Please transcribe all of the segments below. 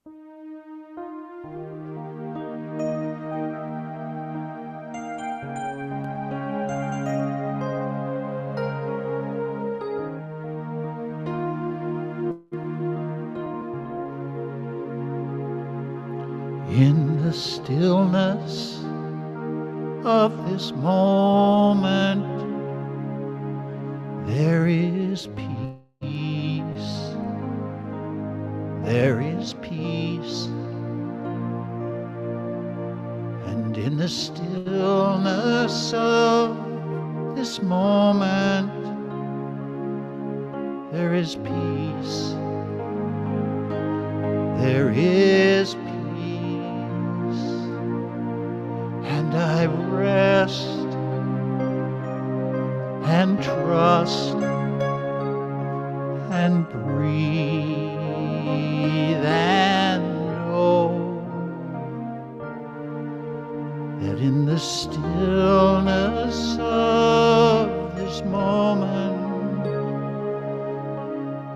In the stillness of this moment, there is peace. There is peace. And in the stillness of this moment, there is peace. There is peace. And I rest and trust and breathe and know that in the stillness of this moment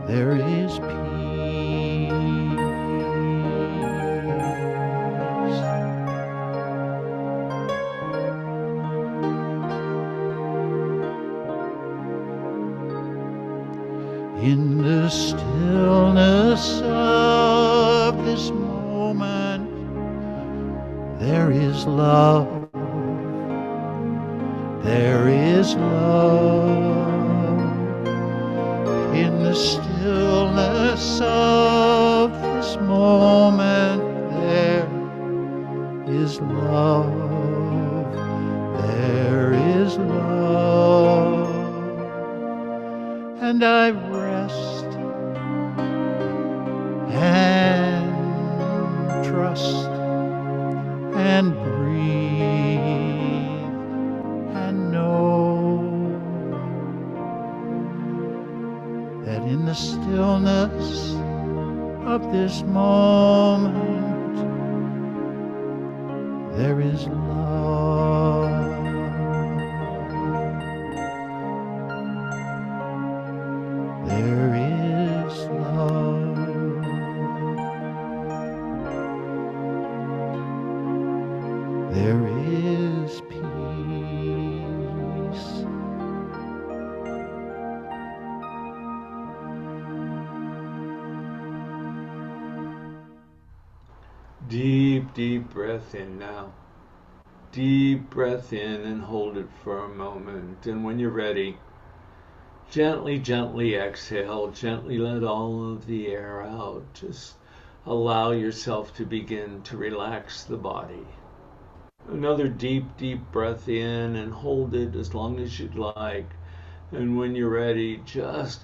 there is peace. In the stillness of this moment, there is love. There is love. In the stillness of this moment, there is love. There is love. And I rest and trust and breathe and know that in the stillness of this moment there is love. There is love. There is peace. Deep, deep breath in now. Deep breath in and hold it for a moment. And when you're ready, gently, gently exhale. Gently let all of the air out. Just allow yourself to begin to relax the body. Another deep, deep breath in and hold it as long as you'd like. And when you're ready, just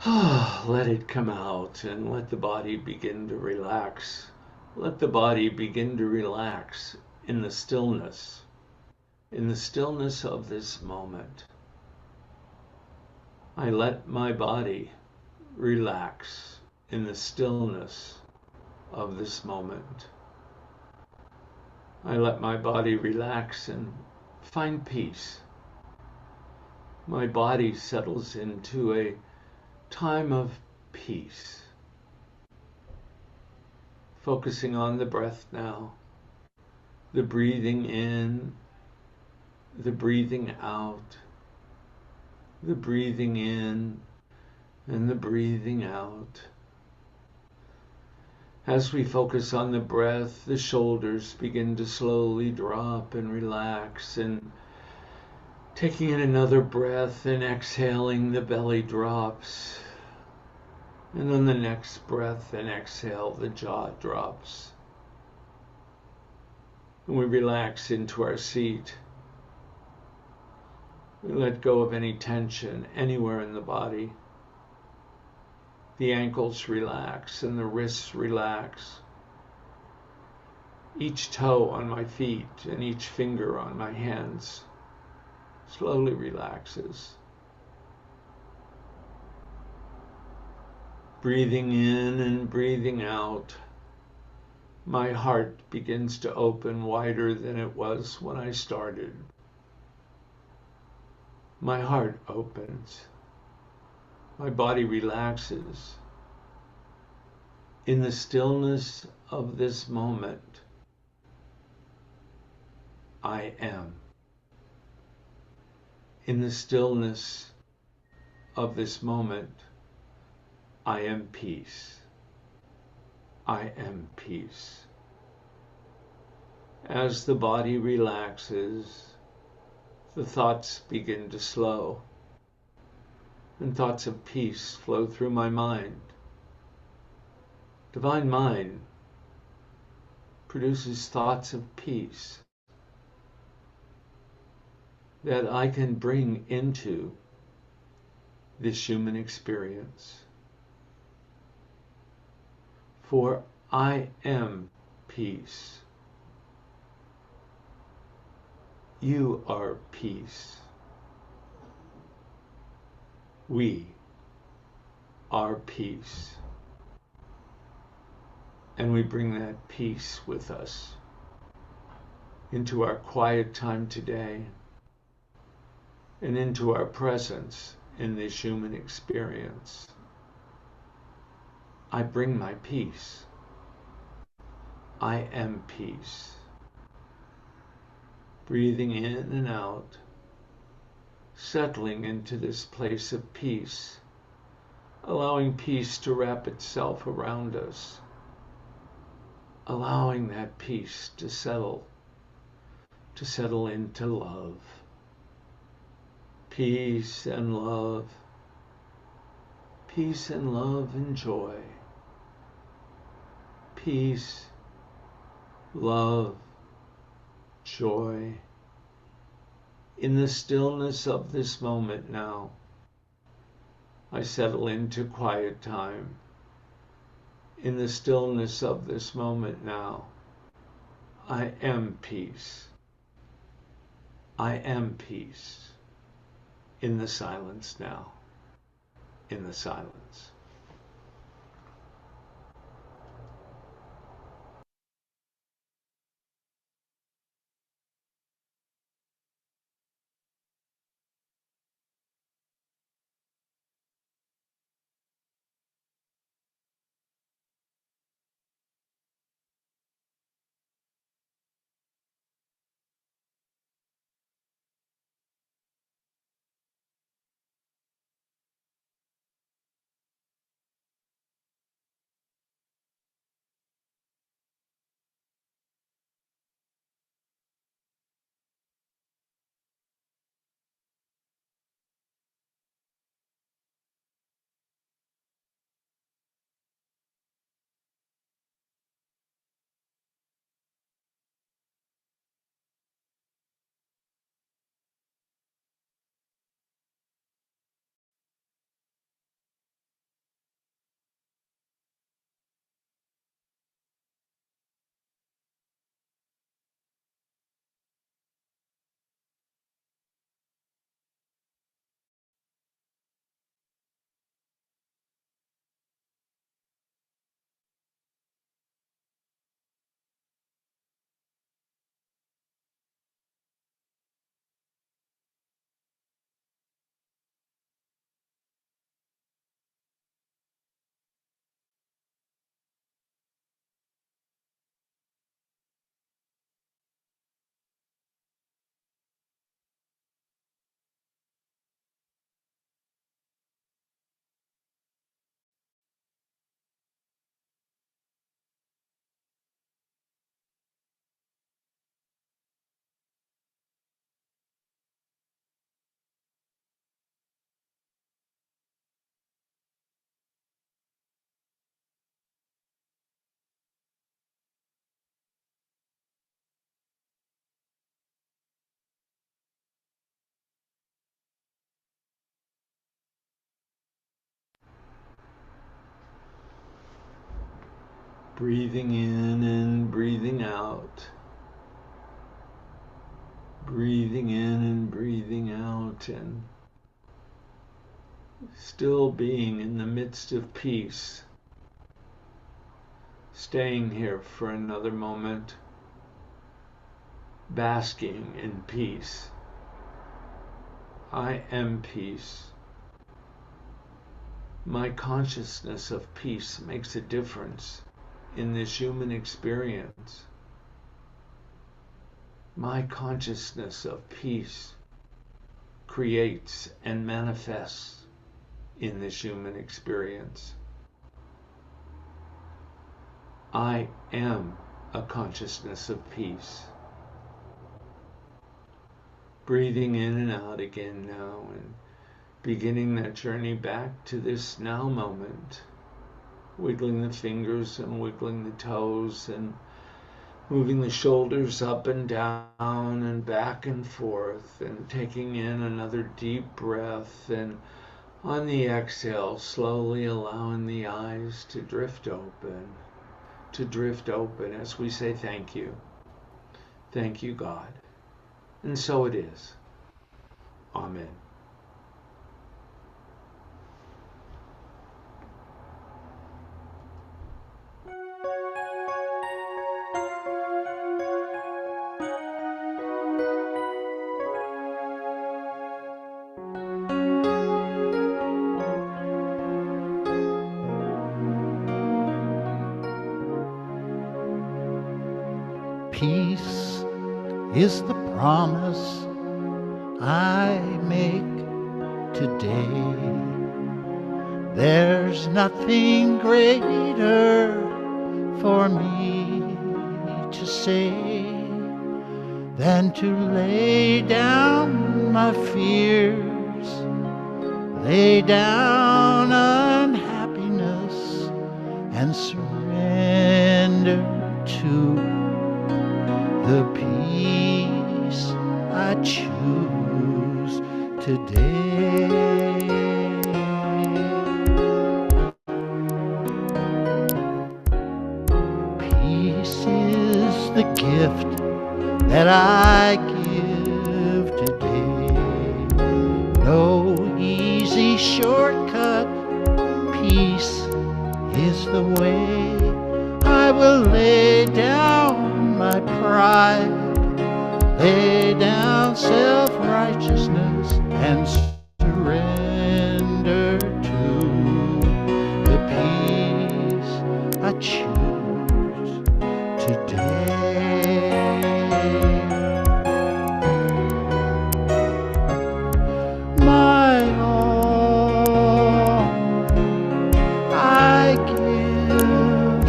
let it come out and let the body begin to relax. Let the body begin to relax in the stillness of this moment. I let my body relax in the stillness of this moment. I let my body relax and find peace. My body settles into a time of peace. Focusing on the breath now, the breathing in, the breathing out, the breathing in and the breathing out. As we focus on the breath, the shoulders begin to slowly drop and relax, and taking in another breath and exhaling, the belly drops. And then the next breath and exhale, the jaw drops. And we relax into our seat. We let go of any tension anywhere in the body. The ankles relax and the wrists relax. Each toe on my feet and each finger on my hands slowly relaxes. Breathing in and breathing out, my heart begins to open wider than it was when I started. My heart opens. My body relaxes. In the stillness of this moment, I am. In the stillness of this moment, I am peace. I am peace. As the body relaxes, the thoughts begin to slow, and thoughts of peace flow through my mind. Divine Mind produces thoughts of peace that I can bring into this human experience. For I am peace. You are peace. We are peace. And we bring that peace with us into our quiet time today and into our presence in this human experience. I bring my peace. I am peace. Breathing in and out, settling into this place of peace, allowing peace to wrap itself around us, allowing that peace to settle into love. Peace and love, peace and love and joy. Peace, love, joy. In the stillness of this moment now, I settle into quiet time. In the stillness of this moment now, I am peace. I am peace. In the silence now. In the silence. Breathing in and breathing out. Breathing in and breathing out, and still being in the midst of peace. Staying here for another moment. Basking in peace. I am peace. My consciousness of peace makes a difference in this human experience. My consciousness of peace creates and manifests in this human experience. I am a consciousness of peace. Breathing in and out again now and beginning that journey back to this now moment, wiggling the fingers and wiggling the toes and moving the shoulders up and down and back and forth, and taking in another deep breath, and on the exhale slowly allowing the eyes to drift open as we say thank you. Thank you, God. And so it is. Amen. Peace is the promise I make today. There's nothing greater for me to say than to lay down my fears, lay down unhappiness, and surrender to the peace I choose today. Peace is the gift that I give today. No easy shortcut, peace is the way. I will lay down my pride, lay down self-righteousness, and surrender to the peace I choose today. My all I give,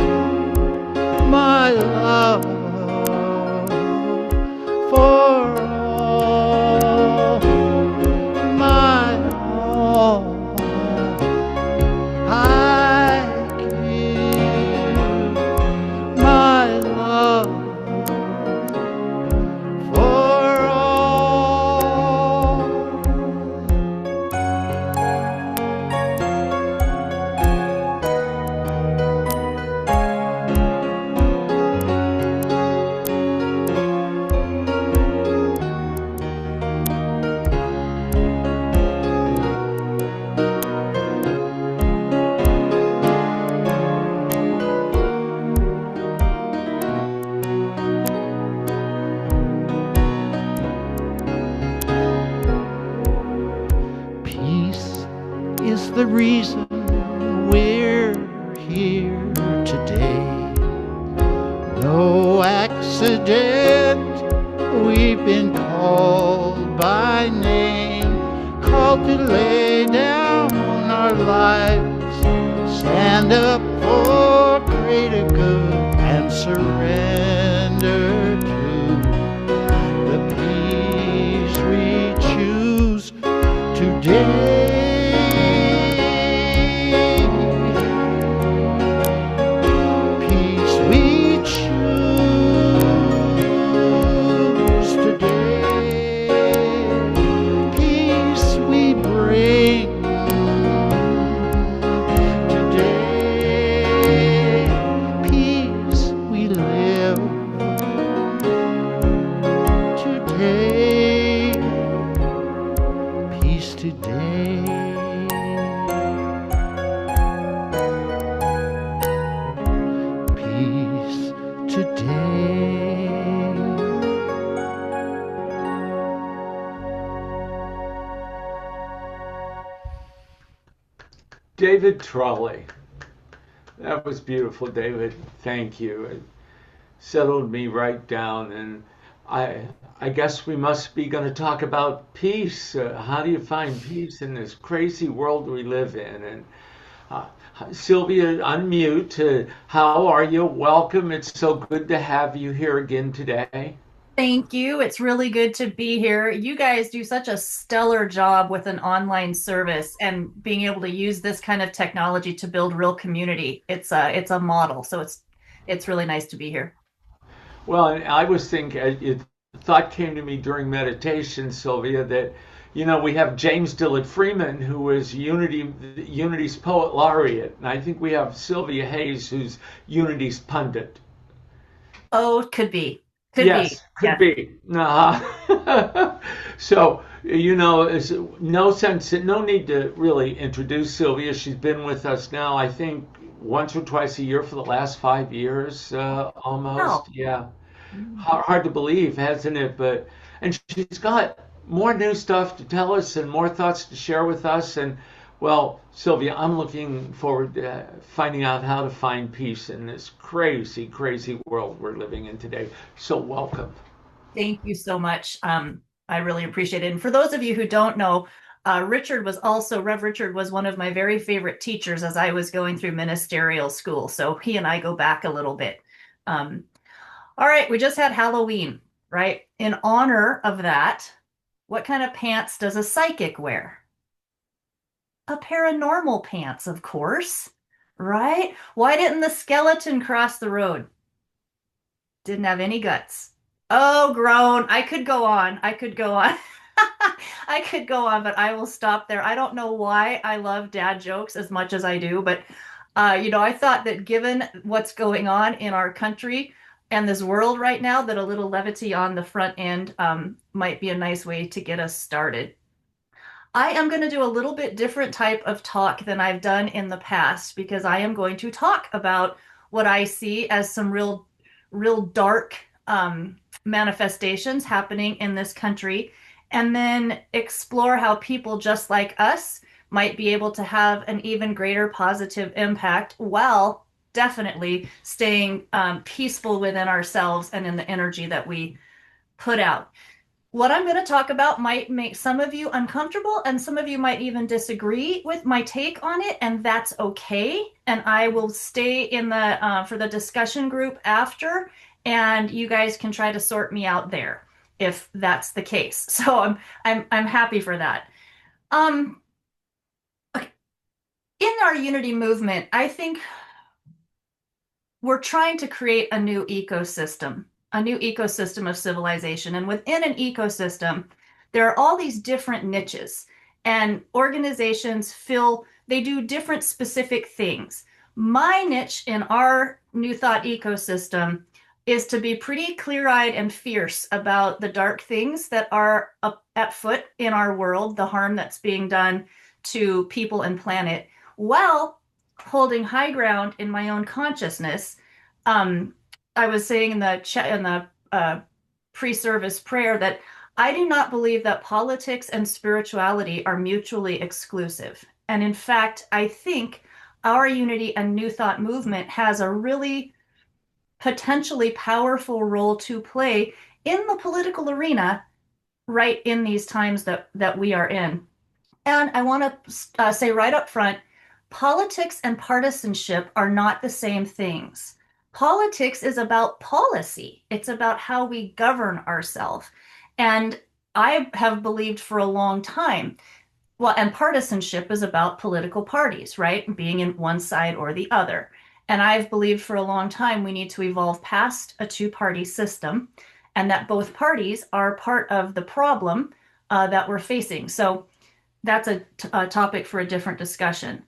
my love for all, my all I give, my love for all. Peace is the reason we're here today. No accident, we've been called by name, called to lay down our lives, stand up for greater good, and surrender to the peace we choose today. Peace we choose today. Peace we bring today. Peace we live David Trolley. That was beautiful, David. Thank you. It settled me right down, and I I guess we must be going to talk about peace. How do you find peace in this crazy world we live in? And uh, Cylvia, unmute. How are you? Welcome. It's so good to have you here again today. Thank you. It's really good to be here. You guys do such a stellar job with an online service and being able to use this kind of technology to build real community. It's a model. So it's really nice to be here. Well, and I was thinking, thought came to me during meditation, Sylvia, that we have James Dillard Freeman, who was Unity's poet laureate, and I think we have Cylvia Hayes, who's Unity's pundit. Oh, could be. Could be. Yes, could Yeah. be. So, it's no sense, no need to really introduce Sylvia. She's been with us now, I think, once or twice a year for the last 5 years, almost. Oh. Yeah. Hard to believe, hasn't it? And she's got more new stuff to tell us and more thoughts to share with us. And well, Sylvia, I'm looking forward to finding out how to find peace in this crazy, crazy world we're living in today. So welcome. Thank you so much. I really appreciate it. And for those of you who don't know, Rev Richard was one of my very favorite teachers as I was going through ministerial school. So he and I go back a little bit. Um, all right, we just had Halloween, right? In honor of that, what kind of pants does a psychic wear? A paranormal pants, of course, right? Why didn't the skeleton cross the road? Didn't have any guts. Oh, groan. I could go on. I could go on. I could go on, but I will stop there. I don't know why I love dad jokes as much as I do, but I thought that given what's going on in our country and this world right now, that a little levity on the front end might be a nice way to get us started. I am going to do a little bit different type of talk than I've done in the past because I am going to talk about what I see as some real dark manifestations happening in this country, and then explore how people just like us might be able to have an even greater positive impact while definitely staying peaceful within ourselves and in the energy that we put out. What I'm going to talk about might make some of you uncomfortable, and some of you might even disagree with my take on it, and that's okay. And I will stay in the for the discussion group after, and you guys can try to sort me out there if that's the case. So I'm happy for that. Um, in our unity movement, I think we're trying to create a new ecosystem of civilization. And within an ecosystem, there are all these different niches, and organizations they do different specific things. My niche in our New Thought ecosystem is to be pretty clear-eyed and fierce about the dark things that are up at foot in our world, the harm that's being done to people and planet, while holding high ground in my own consciousness. Um, I was saying in the chat in the pre-service prayer that I do not believe that politics and spirituality are mutually exclusive. And in fact, I think our Unity and New Thought movement has a really potentially powerful role to play in the political arena right in these times that we are in. And I want to say right up front, politics and partisanship are not the same things. Politics is about policy. It's about how we govern ourselves. And I have believed for a long time, well, and partisanship is about political parties, right? Being in one side or the other. And I've believed for a long time we need to evolve past a two-party system, and that both parties are part of the problem that we're facing. So that's a topic for a different discussion.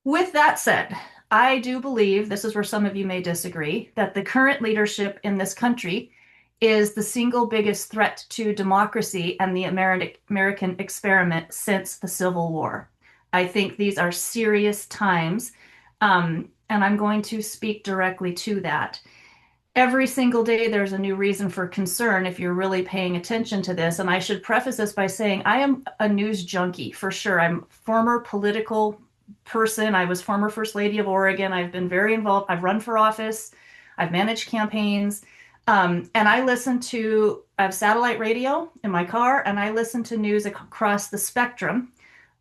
With that said, I do believe, this is where some of you may disagree, that the current leadership in this country is the single biggest threat to democracy and the American experiment since the Civil War. I think these are serious times, and I'm going to speak directly to that. Every single day, there's a new reason for concern if you're really paying attention to this. And I should preface this by saying I am a news junkie for sure. I'm former political person. I was former First Lady of Oregon. I've been very involved. I've run for office. I've managed campaigns. And I have satellite radio in my car, and I listen to news across the spectrum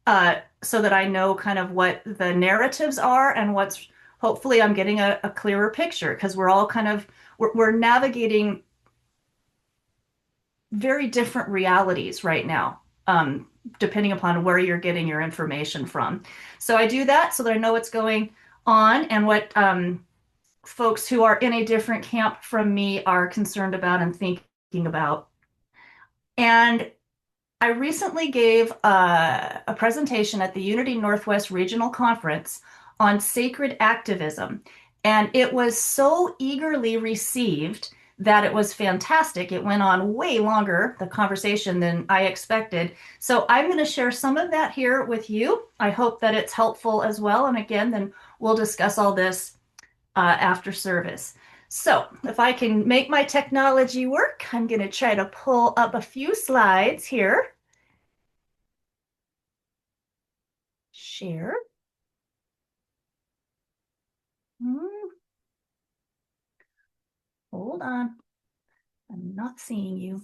so that I know kind of what the narratives are and hopefully I'm getting a clearer picture because we're all we're navigating very different realities right now, depending upon where you're getting your information from. So I do that so that I know what's going on and what folks who are in a different camp from me are concerned about and thinking about. And I recently gave a presentation at the Unity Northwest Regional Conference on sacred activism, and it was so eagerly received that it was fantastic. It went on way longer, the conversation, than I expected. So I'm going to share some of that here with you. I hope that it's helpful as well. And again, then we'll discuss all this after service. So if I can make my technology work, I'm going to try to pull up a few slides here. Share. Hold on. I'm not seeing you.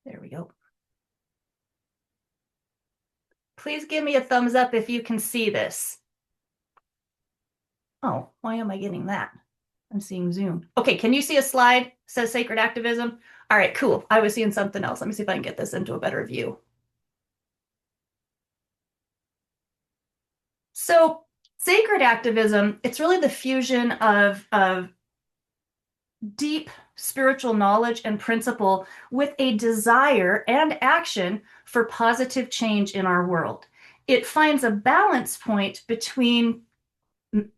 There we go. Please give me a thumbs up if you can see this. Oh, why am I getting that? I'm seeing Zoom. Okay, can you see a slide? It says sacred activism. All right, cool. I was seeing something else. Let me see if I can get this into a better view. So sacred activism, it's really the fusion of deep spiritual knowledge and principle with a desire and action for positive change in our world. It finds a balance point between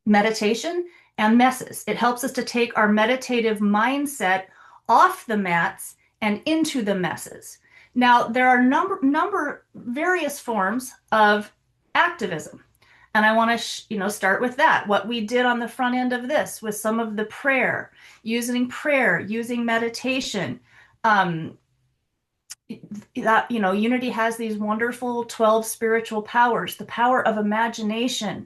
meditation and messes. It helps us to take our meditative mindset off the mats and into the messes. Now, there are various forms of activism. And I want to, start with that. What we did on the front end of this with some of the prayer, using meditation. Unity has these wonderful 12 spiritual powers, the power of imagination,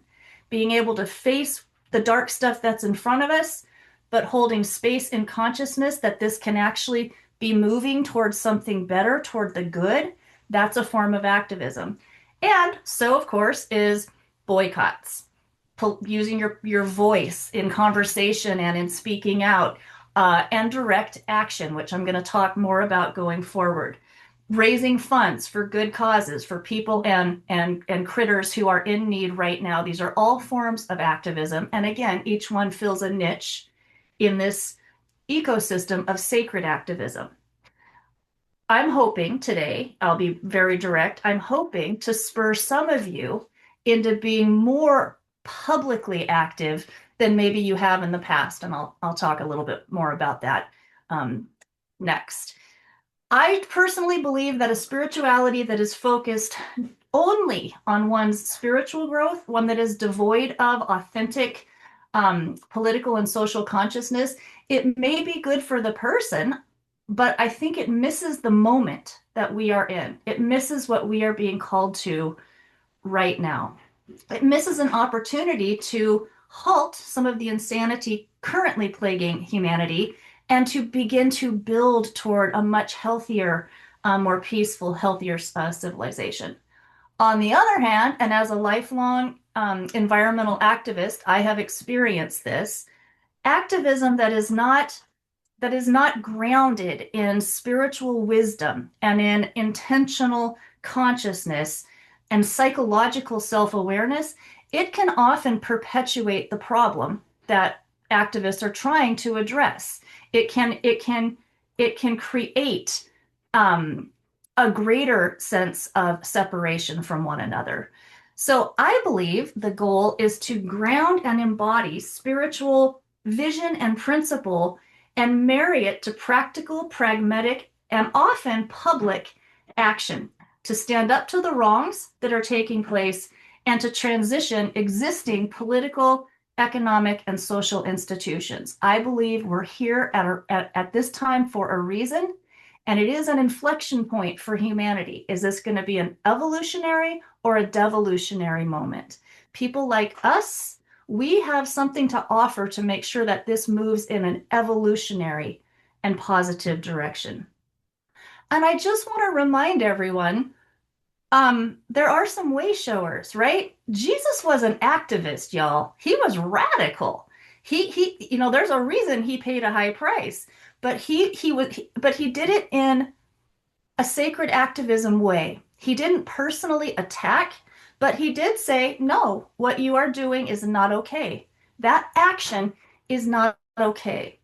being able to face the dark stuff that's in front of us, but holding space in consciousness that this can actually be moving towards something better, toward the good. That's a form of activism. And so, of course, is boycotts, using your voice in conversation and in speaking out, and direct action, which I'm going to talk more about going forward. Raising funds for good causes, for people and critters who are in need right now. These are all forms of activism. And again, each one fills a niche in this ecosystem of sacred activism. I'm hoping today, I'll be very direct, I'm hoping to spur some of you into being more publicly active than maybe you have in the past. And I'll talk a little bit more about that next. I personally believe that a spirituality that is focused only on one's spiritual growth, one that is devoid of authentic political and social consciousness, it may be good for the person, but I think it misses the moment that we are in. It misses what we are being called to right now. It misses an opportunity to halt some of the insanity currently plaguing humanity and to begin to build toward a much healthier, more peaceful, healthier civilization. On the other hand, and as a lifelong environmental activist, I have experienced this activism that is not grounded in spiritual wisdom and in intentional consciousness and psychological self-awareness. It can often perpetuate the problem that activists are trying to address. It can create a greater sense of separation from one another. So I believe the goal is to ground and embody spiritual vision and principle and marry it to practical, pragmatic, and often public action to stand up to the wrongs that are taking place and to transition existing political, economic, and social institutions. I believe we're here at this time for a reason, And it is an inflection point for humanity. Is this going to be an evolutionary or a devolutionary moment? People like us, we have something to offer to make sure that this moves in an evolutionary and positive direction. And I just want to remind everyone, there are some way showers, right? Jesus was an activist, y'all. He was radical. There's a reason he paid a high price, but he did it in a sacred activism way. He didn't personally attack, but he did say, no, what you are doing is not okay. That action is not okay.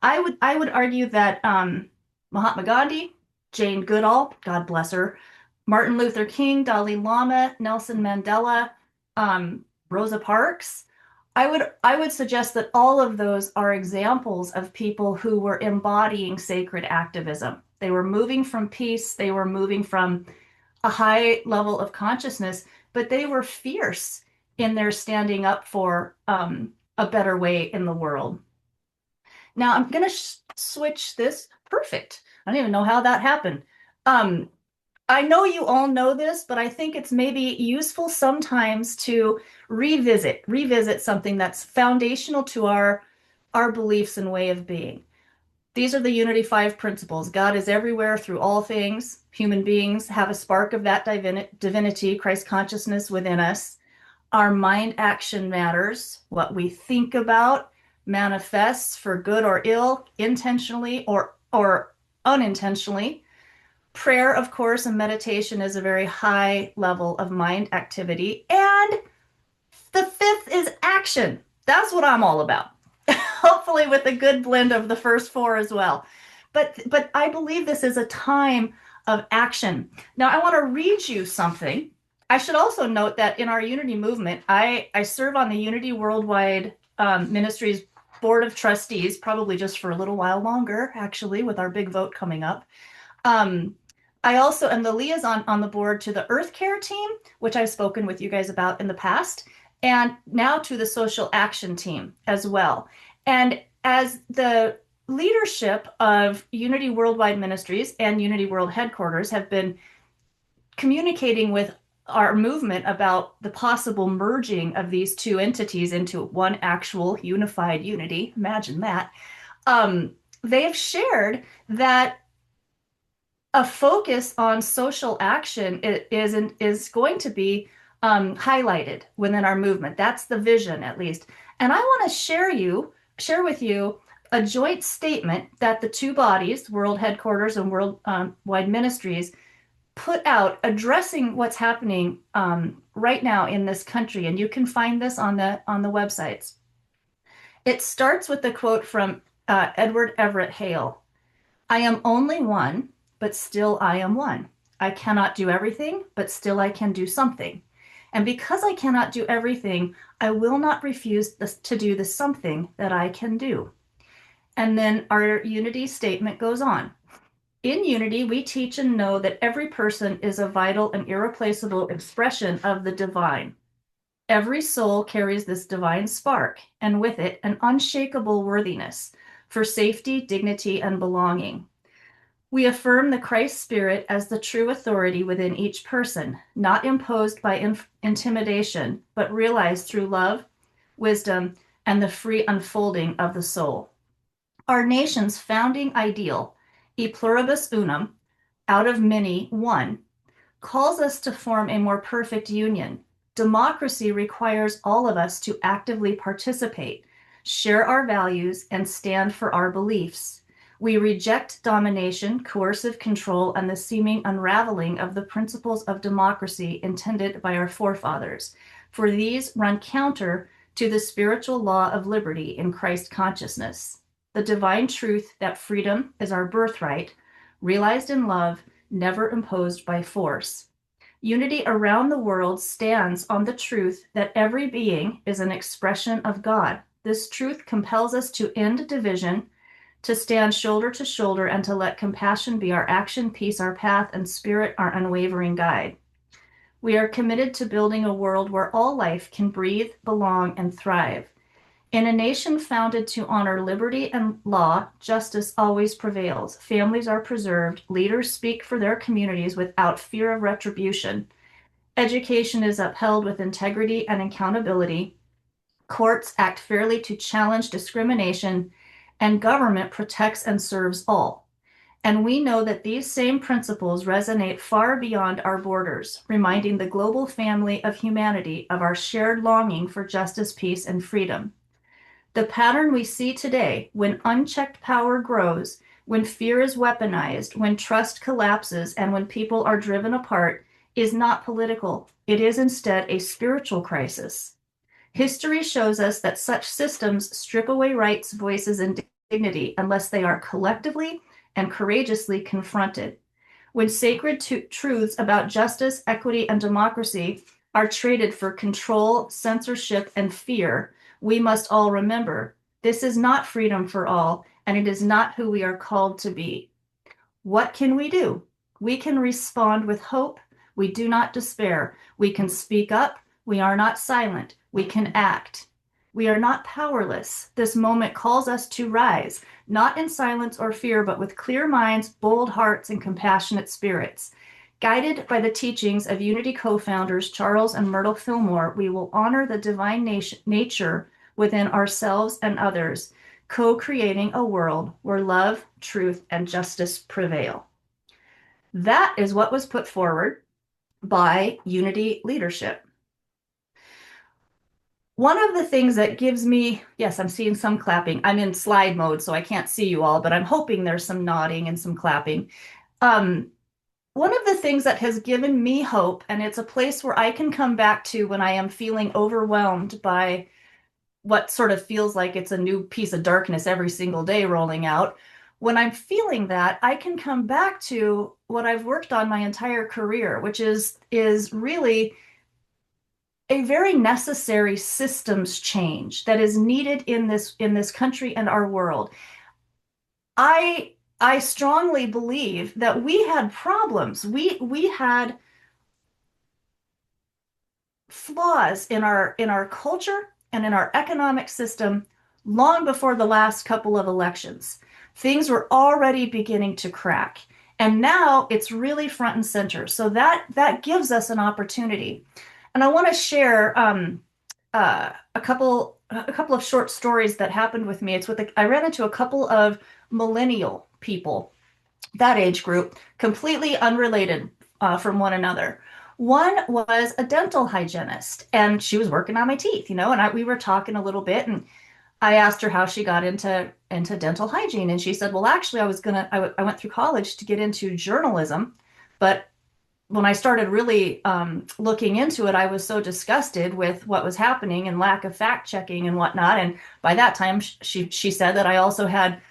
I would argue that Mahatma Gandhi, Jane Goodall, God bless her, Martin Luther King, Dalai Lama, Nelson Mandela, Rosa Parks. I would suggest that all of those are examples of people who were embodying sacred activism. They were moving from peace, they were moving from a high level of consciousness, but they were fierce in their standing up for a better way in the world. Now I'm going to switch this. Perfect. I don't even know how that happened. Um, I know you all know this, but I think it's maybe useful sometimes to revisit something that's foundational to our beliefs and way of being. These are the Unity Five principles. God is everywhere through all things. Human beings have a spark of that divinity, Christ consciousness within us. Our mind action matters. What we think about manifests for good or ill, intentionally or unintentionally. Prayer, of course, and meditation is a very high level of mind activity. And the fifth is action. That's what I'm all about. Hopefully with a good blend of the first four as well. But I believe this is a time of action. Now I want to read you something. I should also note that in our Unity movement, I serve on the Unity Worldwide Ministries Board of Trustees, probably just for a little while longer, actually, with our big vote coming up. I also am the liaison on the board to the Earth Care team, which I've spoken with you guys about in the past, and now to the Social Action team as well. And as the leadership of Unity Worldwide Ministries and Unity World Headquarters have been communicating with our movement about the possible merging of these two entities into one actual unified unity, imagine that, they have shared that a focus on social action is going to be highlighted within our movement. That's the vision, at least. And I want to share with you a joint statement that the two bodies, World Headquarters and Worldwide Ministries, put out addressing what's happening right now in this country. And you can find this on the websites. It starts with the quote from Edward Everett Hale. I am only one, but still I am one. I cannot do everything, but still I can do something. And because I cannot do everything, I will not refuse to do the something that I can do. And then our unity statement goes on. In unity, we teach and know that every person is a vital and irreplaceable expression of the divine. Every soul carries this divine spark, and with it, an unshakable worthiness for safety, dignity, and belonging. We affirm the Christ spirit as the true authority within each person, not imposed by intimidation, but realized through love, wisdom, and the free unfolding of the soul. Our nation's founding ideal, e pluribus unum, out of many, one, calls us to form a more perfect union. Democracy requires all of us to actively participate, share our values, and stand for our beliefs. We reject domination, coercive control, and the seeming unraveling of the principles of democracy intended by our forefathers, for these run counter to the spiritual law of liberty in Christ consciousness. The divine truth that freedom is our birthright, realized in love, never imposed by force. Unity around the world stands on the truth that every being is an expression of God. This truth compels us to end division, to stand shoulder to shoulder, and to let compassion be our action, peace our path, and spirit our unwavering guide. We are committed to building a world where all life can breathe, belong, and thrive. In a nation founded to honor liberty and law, justice always prevails. Families are preserved. Leaders speak for their communities without fear of retribution. Education is upheld with integrity and accountability. Courts act fairly to challenge discrimination, and government protects and serves all. And we know that these same principles resonate far beyond our borders, reminding the global family of humanity of our shared longing for justice, peace, and freedom. The pattern we see today, when unchecked power grows, when fear is weaponized, when trust collapses, and when people are driven apart, is not political. It is instead a spiritual crisis. History shows us that such systems strip away rights, voices, and dignity unless they are collectively and courageously confronted. When sacred truths about justice, equity, and democracy are traded for control, censorship, and fear, we must all remember this is not freedom for all, and it is not who we are called to be. What can we do? We can respond with hope. We do not despair. We can speak up. We are not silent. We can act. We are not powerless. This moment calls us to rise, not in silence or fear, but with clear minds, bold hearts, and compassionate spirits. Guided by the teachings of Unity co-founders Charles and Myrtle Fillmore, we will honor the divine nature within ourselves and others, co-creating a world where love, truth, and justice prevail. That is what was put forward by Unity leadership. One of the things that gives me, yes, I'm seeing some clapping. I'm in slide mode, so I can't see you all, but I'm hoping there's some nodding and some clapping. One of the things that has given me hope, and it's a place where I can come back to when I am feeling overwhelmed by what sort of feels like it's a new piece of darkness every single day rolling out. When I'm feeling that, I can come back to what I've worked on my entire career, which is really a very necessary systems change that is needed in this country and our world. I strongly believe that we had problems. We had flaws in our culture and in our economic system long before the last couple of elections. Things were already beginning to crack, and now it's really front and center. So that gives us an opportunity. And I want to share a couple of short stories that happened with me. I ran into a couple of millennial people, that age group, completely unrelated from one another. One was a dental hygienist, and she was working on my teeth, and we were talking a little bit, and I asked her how she got into dental hygiene, and she said, "Well, actually, I went through college to get into journalism, but when I started really looking into it, I was so disgusted with what was happening and lack of fact checking and whatnot. And by that time, she said that I also had,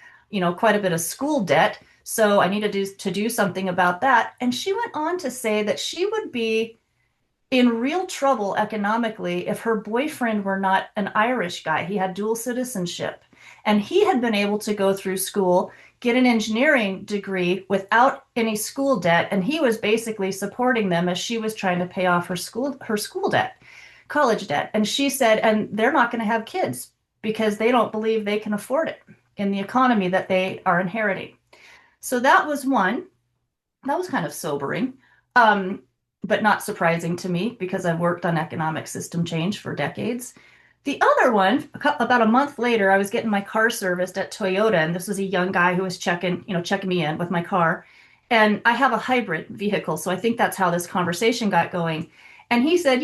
quite a bit of school debt, so I needed to do something about that." And she went on to say that she would be in real trouble economically if her boyfriend were not an Irish guy. He had dual citizenship, and he had been able to go through school, get an engineering degree without any school debt, and he was basically supporting them as she was trying to pay off her school debt, college debt. And she said, and they're not going to have kids because they don't believe they can afford it in the economy that they are inheriting. So that was one. That was kind of sobering, but not surprising to me because I've worked on economic system change for decades. The other one, about a month later, I was getting my car serviced at Toyota, and this was a young guy who was checking me in with my car. And I have a hybrid vehicle, so I think that's how this conversation got going. And he said,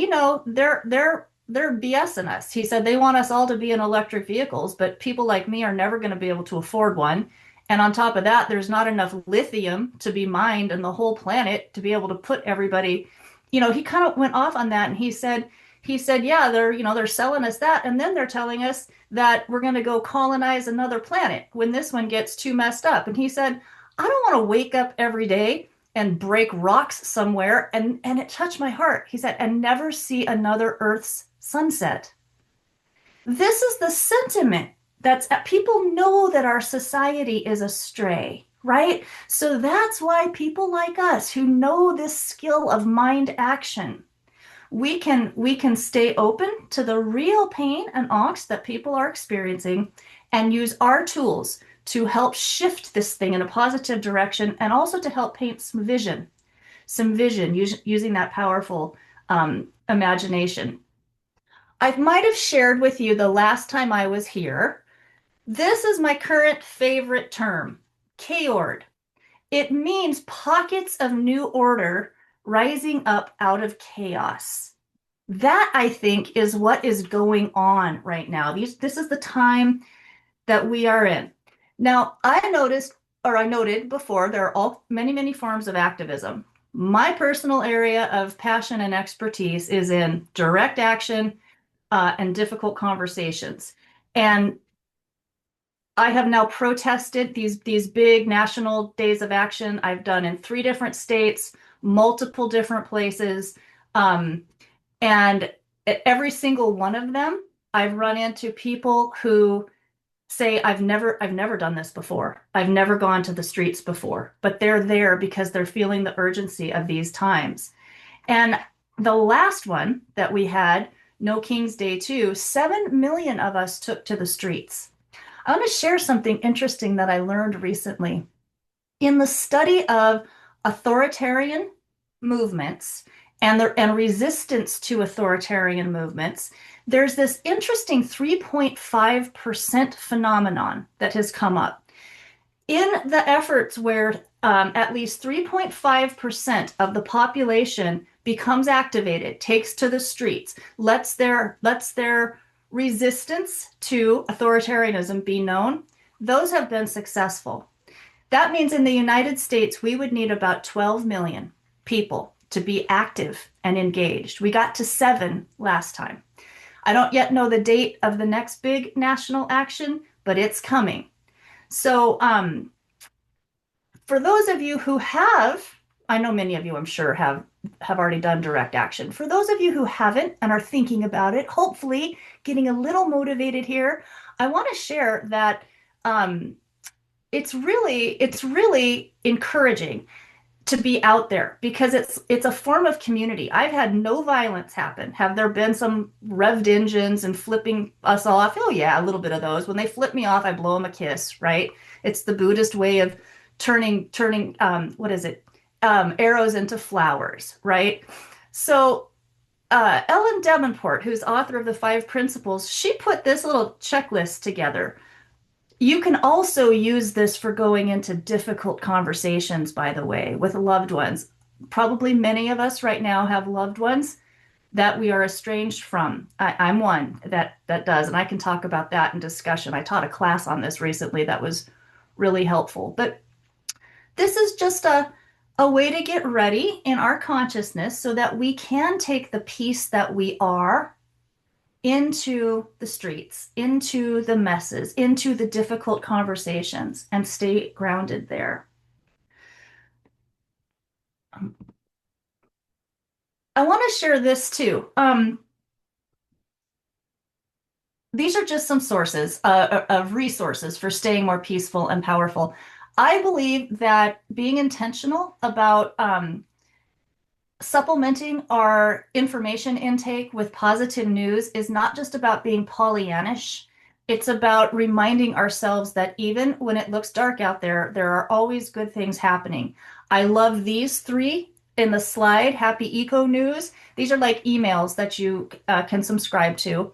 they're BSing us. He said they want us all to be in electric vehicles, but people like me are never going to be able to afford one. And on top of that, there's not enough lithium to be mined in the whole planet to be able to put everybody, he kind of went off on that, and he said, yeah, they're selling us that, and then they're telling us that we're going to go colonize another planet when this one gets too messed up. And he said, I don't want to wake up every day and break rocks somewhere, and it touched my heart. He said, and never see another Earth's sunset. This is the sentiment people know that our society is astray, right? So that's why people like us who know this skill of mind action, we can stay open to the real pain and angst that people are experiencing and use our tools to help shift this thing in a positive direction and also to help paint some vision using that powerful imagination. I might have shared with you the last time I was here. This is my current favorite term, chaord. It means pockets of new order rising up out of chaos. That, I think, is what is going on right now. This is the time that we are in. Now, I noted before, there are all many forms of activism. My personal area of passion and expertise is in direct action and difficult conversations. And I have now protested these big national days of action. I've done in 3 different states, multiple different places, and at every single one of them, I've run into people who say, I've never done this before. I've never gone to the streets before, but they're there because they're feeling the urgency of these times. And the last one that we had, No King's Day 2, 7 million of us took to the streets. I want to share something interesting that I learned recently. In the study of authoritarian movements and resistance to authoritarian movements, there's this interesting 3.5% phenomenon that has come up. In the efforts where at least 3.5% of the population becomes activated, takes to the streets, lets their resistance to authoritarianism be known, those have been successful. That means in the United States, we would need about 12 million people to be active and engaged. We got to 7 last time. I don't yet know the date of the next big national action, but it's coming. So for those of you who have, I know many of you, I'm sure, have already done direct action. For those of you who haven't and are thinking about it, hopefully getting a little motivated here, I want to share that it's really encouraging to be out there because it's a form of community. I've had no violence happen. Have there been some revved engines and flipping us off? Oh yeah, a little bit of those. When they flip me off, I blow them a kiss, right? It's the Buddhist way of turning what is it? Arrows into flowers, right? So Ellen Davenport, who's author of the 5 Principles, she put this little checklist together. You can also use this for going into difficult conversations, by the way, with loved ones. Probably many of us right now have loved ones that we are estranged from. I'm one that does, and I can talk about that in discussion. I taught a class on this recently that was really helpful. But this is just a way to get ready in our consciousness so that we can take the peace that we are into the streets, into the messes, into the difficult conversations, and stay grounded there. I want to share this too. These are just some sources of resources for staying more peaceful and powerful. I believe that being intentional about supplementing our information intake with positive news is not just about being Pollyannish. It's about reminding ourselves that even when it looks dark out there, there are always good things happening. I love these 3 in the slide, Happy Eco News. These are like emails that you can subscribe to.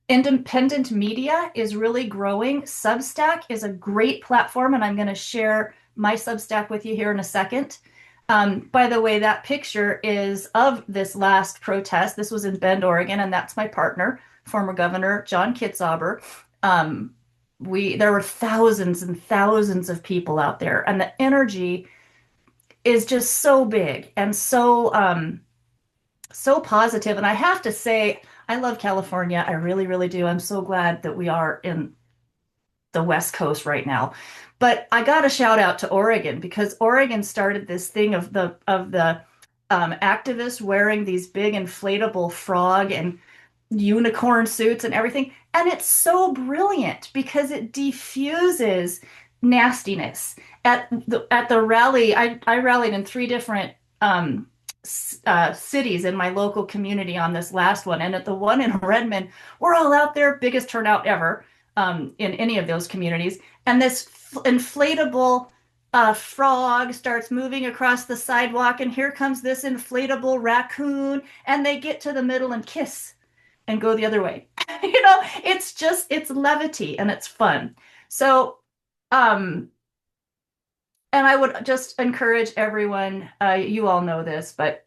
Independent media is really growing. Substack is a great platform, and I'm going to share my Substack with you here in a second. By the way, that picture is of this last protest. This was in Bend, Oregon, and that's my partner, former Governor John Kitzhaber. There were thousands and thousands of people out there, and the energy is just so big and so positive. And I have to say, I love California. I really, really do. I'm so glad that we are in the West Coast right now. But I got a shout out to Oregon because Oregon started this thing of the activists wearing these big inflatable frog and unicorn suits and everything. And it's so brilliant because it diffuses nastiness. At the rally, I rallied in 3 different cities in my local community on this last one. And at the one in Redmond, we're all out there, biggest turnout ever in any of those communities. And this inflatable frog starts moving across the sidewalk, and here comes this inflatable raccoon, and they get to the middle and kiss and go the other way. It's levity and it's fun. So, um, and I would just encourage everyone, you all know this, but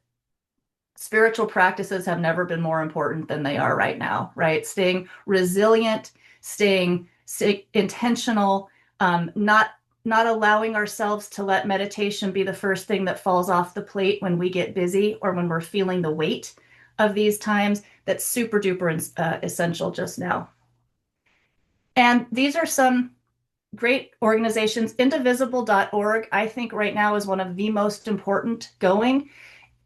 spiritual practices have never been more important than they are right now, right? Staying resilient, staying intentional, not allowing ourselves to let meditation be the first thing that falls off the plate when we get busy or when we're feeling the weight of these times. That's super duper essential just now. And these are some great organizations. Indivisible.org, I think right now is one of the most important going.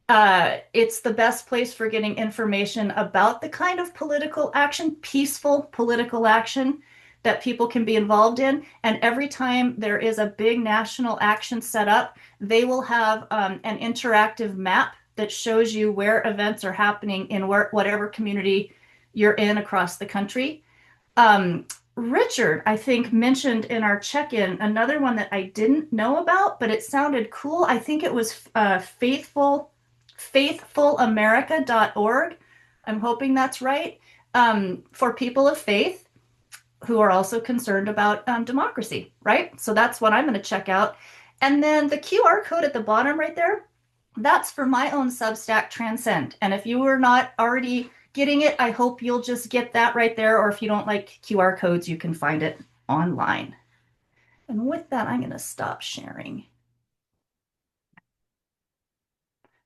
It's the best place for getting information about the kind of political action, peaceful political action that people can be involved in. And every time there is a big national action set up, they will have an interactive map that shows you where events are happening in whatever community you're in across the country. Richard, I think, mentioned in our check-in another one that I didn't know about, but it sounded cool. I think it was faithfulamerica.org. I'm hoping that's right. For people of faith who are also concerned about democracy, right? So that's what I'm going to check out. And then the QR code at the bottom right there, that's for my own Substack, Transcend. And if you are not already getting it, I hope you'll just get that right there. Or if you don't like QR codes, you can find it online. And with that, I'm going to stop sharing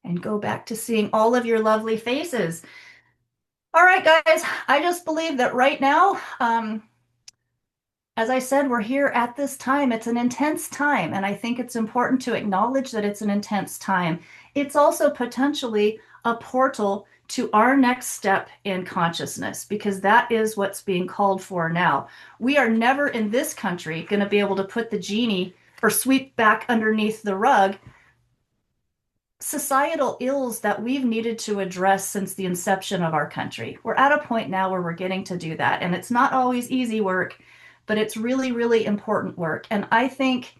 and go back to seeing all of your lovely faces. All right, guys, I just believe that right now, as I said, we're here at this time. It's an intense time, and I think it's important to acknowledge that it's an intense time. It's also potentially a portal to our next step in consciousness, because that is what's being called for now. We are never in this country going to be able to put the genie or sweep back underneath the rug societal ills that we've needed to address since the inception of our country. We're at a point now where we're getting to do that, and it's not always easy work, but it's really, really important work. And I think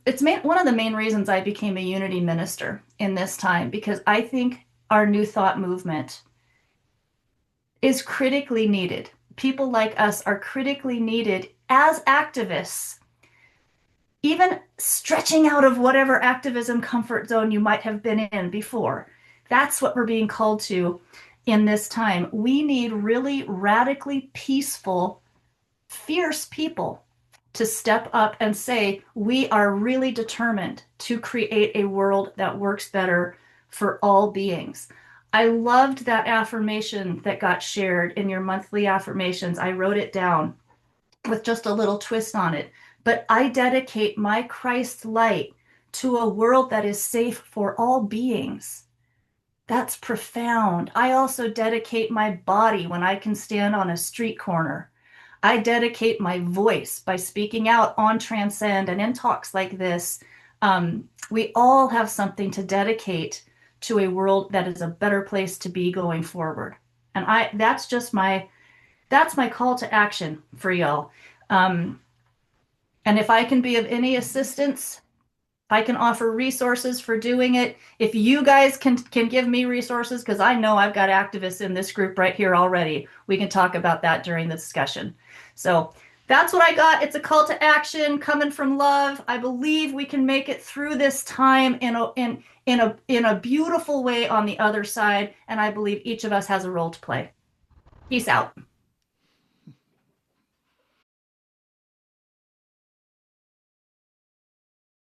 it's one of the main reasons I became a unity minister in this time, because I think our New Thought movement is critically needed. People like us are critically needed as activists, even stretching out of whatever activism comfort zone you might have been in before. That's what we're being called to in this time. We need really radically peaceful, fierce people to step up and say, we are really determined to create a world that works better for all beings. I loved that affirmation that got shared in your monthly affirmations. I wrote it down with just a little twist on it. But I dedicate my Christ light to a world that is safe for all beings. That's profound. I also dedicate my body when I can stand on a street corner. I dedicate my voice by speaking out on Transcend and in talks like this. We all have something to dedicate to a world that is a better place to be going forward. And that's my call to action for y'all. And if I can be of any assistance, I can offer resources for doing it. If you guys can give me resources, because I know I've got activists in this group right here already, we can talk about that during the discussion. So that's what I got. It's a call to action coming from love. I believe we can make it through this time in a beautiful way on the other side, and I believe each of us has a role to play. Peace out.